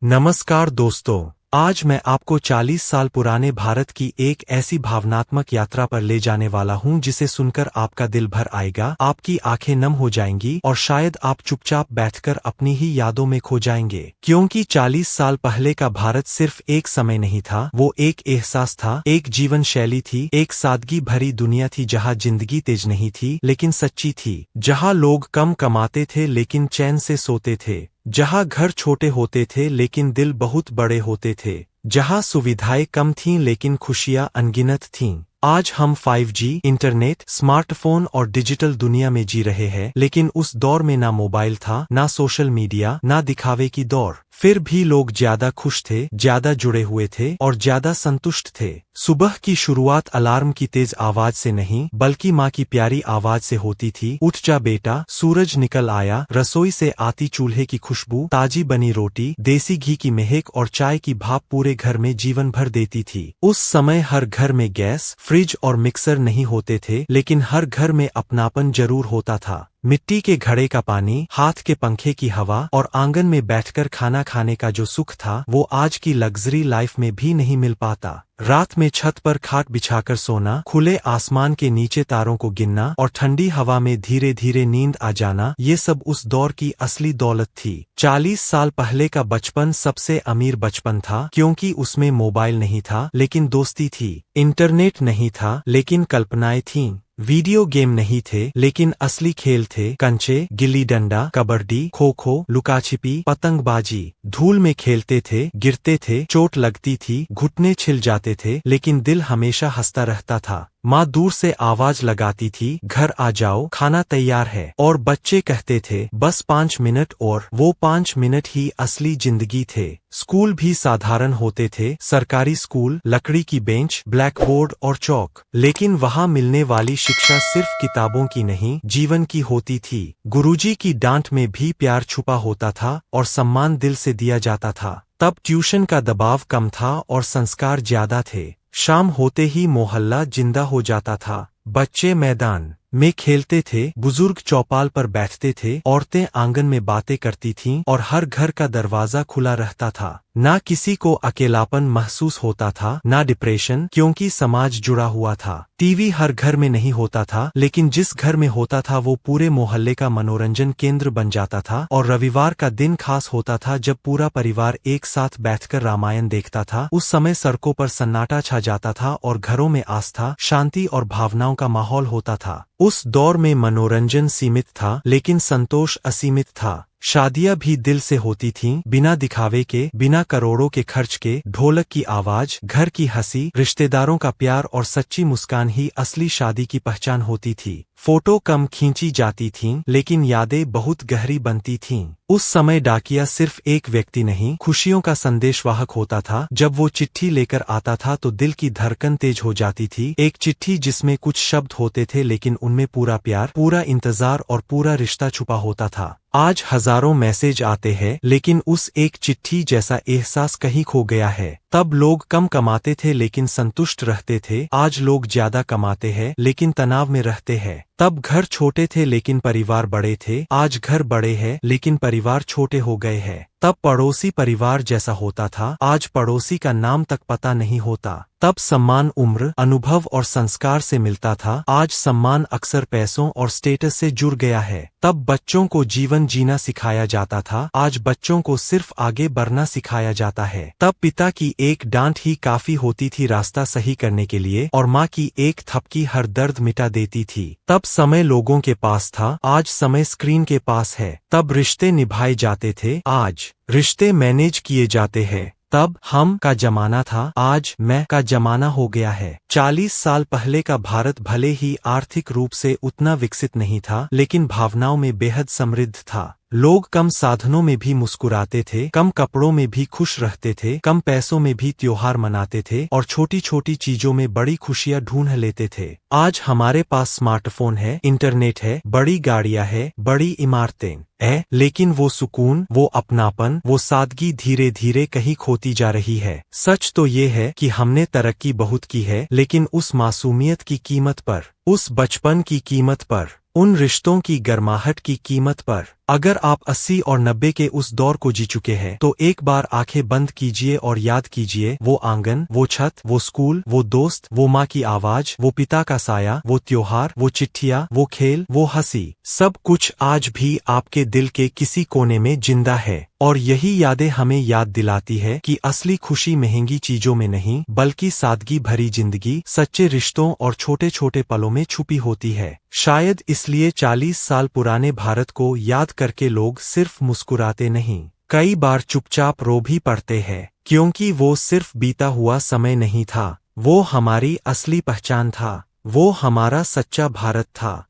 नमस्कार दोस्तों, आज मैं आपको 40 साल पुराने भारत की एक ऐसी भावनात्मक यात्रा पर ले जाने वाला हूं जिसे सुनकर आपका दिल भर आएगा, आपकी आंखें नम हो जाएंगी और शायद आप चुपचाप बैठकर अपनी ही यादों में खो जाएंगे। क्योंकि 40 साल पहले का भारत सिर्फ एक समय नहीं था, वो एक एहसास था, एक जीवन शैली थी, एक सादगी भरी दुनिया थी जहां जिंदगी तेज नहीं थी लेकिन सच्ची थी, जहां लोग कम कमाते थे लेकिन चैन से सोते थे, जहां घर छोटे होते थे लेकिन दिल बहुत बड़े होते थे, जहां सुविधाएं कम थीं लेकिन खुशियां अनगिनत थीं। आज हम 5G, इंटरनेट, स्मार्टफोन और डिजिटल दुनिया में जी रहे हैं, लेकिन उस दौर में ना मोबाइल था, ना सोशल मीडिया, ना दिखावे की दौड़। फिर भी लोग ज्यादा खुश थे, ज्यादा जुड़े हुए थे और ज्यादा संतुष्ट थे। सुबह की शुरुआत अलार्म की तेज आवाज से नहीं, बल्कि माँ की प्यारी आवाज से होती थी। उठ जा बेटा, सूरज निकल आया। रसोई से आती चूल्हे की खुशबू, ताजी बनी रोटी, देसी घी की महक और चाय की भाप पूरे घर में जीवन भर देती थी। उस समय हर घर में गैस, फ्रिज और मिक्सर नहीं होते थे, लेकिन हर घर में अपनापन जरूर होता था। मिट्टी के घड़े का पानी, हाथ के पंखे की हवा और आंगन में बैठकर खाना खाने का जो सुख था, वो आज की लग्जरी लाइफ में भी नहीं मिल पाता। रात में छत पर खाट बिछाकर सोना, खुले आसमान के नीचे तारों को गिनना और ठंडी हवा में धीरे धीरे नींद आ जाना, ये सब उस दौर की असली दौलत थी। 40 साल पहले का बचपन सबसे अमीर बचपन था, क्योंकि उसमें मोबाइल नहीं था लेकिन दोस्ती थी, इंटरनेट नहीं था लेकिन कल्पनाएं थीं, वीडियो गेम नहीं थे लेकिन असली खेल थे, कंचे, गिल्ली डंडा, कबड्डी, खो खो, लुकाछिपी, पतंगबाजी। धूल में खेलते थे, गिरते थे, चोट लगती थी, घुटने छिल जाते थे, लेकिन दिल हमेशा हंसता रहता था। माँ दूर से आवाज लगाती थी, घर आ जाओ, खाना तैयार है, और बच्चे कहते थे बस 5 मिनट और। वो 5 मिनट ही असली जिंदगी थे। स्कूल भी साधारण होते थे, सरकारी स्कूल, लकड़ी की बेंच, ब्लैक बोर्ड और चौक, लेकिन वहाँ मिलने वाली शिक्षा सिर्फ किताबों की नहीं, जीवन की होती थी। गुरुजी की डांट में भी प्यार छुपा होता था और सम्मान दिल से दिया जाता था। तब ट्यूशन का दबाव कम था और संस्कार ज्यादा थे। शाम होते ही मोहल्ला जिंदा हो जाता था। बच्चे मैदान में खेलते थे, बुजुर्ग चौपाल पर बैठते थे, औरतें आंगन में बातें करती थीं और हर घर का दरवाजा खुला रहता था। ना किसी को अकेलापन महसूस होता था, ना डिप्रेशन, क्योंकि समाज जुड़ा हुआ था। टीवी हर घर में नहीं होता था, लेकिन जिस घर में होता था वो पूरे मोहल्ले का मनोरंजन केंद्र बन जाता था। और रविवार का दिन खास होता था जब पूरा परिवार एक साथ बैठकर रामायण देखता था। उस समय सड़कों पर सन्नाटा छा जाता था और घरों में आस्था, शांति और भावनाओं का माहौल होता था। उस दौर में मनोरंजन सीमित था लेकिन संतोष असीमित था। शादियां भी दिल से होती थीं, बिना दिखावे के, बिना करोड़ों के खर्च के। ढोलक की आवाज, घर की हंसी, रिश्तेदारों का प्यार और सच्ची मुस्कान ही असली शादी की पहचान होती थी। फोटो कम खींची जाती थीं, लेकिन यादें बहुत गहरी बनती थीं। उस समय डाकिया सिर्फ एक व्यक्ति नहीं, खुशियों का संदेशवाहक होता था। जब वो चिट्ठी लेकर आता था तो दिल की धड़कन तेज हो जाती थी। एक चिट्ठी जिसमें कुछ शब्द होते थे लेकिन उनमें पूरा प्यार, पूरा इंतजार और पूरा रिश्ता छुपा होता था। आज हजारों मैसेज आते हैं, लेकिन उस एक चिट्ठी जैसा एहसास कहीं खो गया है। तब लोग कम कमाते थे लेकिन संतुष्ट रहते थे। आज लोग ज्यादा कमाते हैं लेकिन तनाव में रहते हैं। तब घर छोटे थे लेकिन परिवार बड़े थे। आज घर बड़े हैं लेकिन परिवार छोटे हो गए हैं। तब पड़ोसी परिवार जैसा होता था, आज पड़ोसी का नाम तक पता नहीं होता। तब सम्मान उम्र, अनुभव और संस्कार से मिलता था, आज सम्मान अक्सर पैसों और स्टेटस से जुड़ गया है। तब बच्चों को जीवन जीना सिखाया जाता था, आज बच्चों को सिर्फ आगे बढ़ना सिखाया जाता है। तब पिता की एक डांट ही काफी होती थी रास्ता सही करने के लिए, और माँ की एक थपकी हर दर्द मिटा देती थी। तब समय लोगों के पास था, आज समय स्क्रीन के पास है। तब रिश्ते निभाए जाते थे, आज रिश्ते मैनेज किए जाते हैं। तब हम का जमाना था, आज मैं का जमाना हो गया है। 40 साल पहले का भारत भले ही आर्थिक रूप से उतना विकसित नहीं था, लेकिन भावनाओं में बेहद समृद्ध था। लोग कम साधनों में भी मुस्कुराते थे, कम कपड़ों में भी खुश रहते थे, कम पैसों में भी त्योहार मनाते थे और छोटी छोटी चीजों में बड़ी खुशियां ढूंढ लेते थे। आज हमारे पास स्मार्टफोन है, इंटरनेट है, बड़ी गाड़ियां है, बड़ी इमारतें है, लेकिन वो सुकून, वो अपनापन, वो सादगी धीरे धीरे कहीं खोती जा रही है। सच तो ये है कि हमने तरक्की बहुत की है, लेकिन उस मासूमियत की कीमत पर, उस बचपन की कीमत पर, उन रिश्तों की गर्माहट की कीमत पर। अगर आप 80 और 90 के उस दौर को जी चुके हैं तो एक बार आंखें बंद कीजिए और याद कीजिए वो आंगन, वो छत, वो स्कूल, वो दोस्त, वो माँ की आवाज, वो पिता का साया, वो त्योहार, वो चिट्ठियाँ, वो खेल, वो हंसी, सब कुछ आज भी आपके दिल के किसी कोने में जिंदा है। और यही यादें हमें याद दिलाती है कि असली खुशी महंगी चीजों में नहीं बल्कि सादगी भरी जिंदगी, सच्चे रिश्तों और छोटे छोटे पलों में छुपी होती है। शायद इसलिए 40 साल पुराने भारत को याद करके लोग सिर्फ मुस्कुराते नहीं, कई बार चुपचाप रो भी पड़ते हैं, क्योंकि वो सिर्फ बीता हुआ समय नहीं था, वो हमारी असली पहचान था, वो हमारा सच्चा भारत था।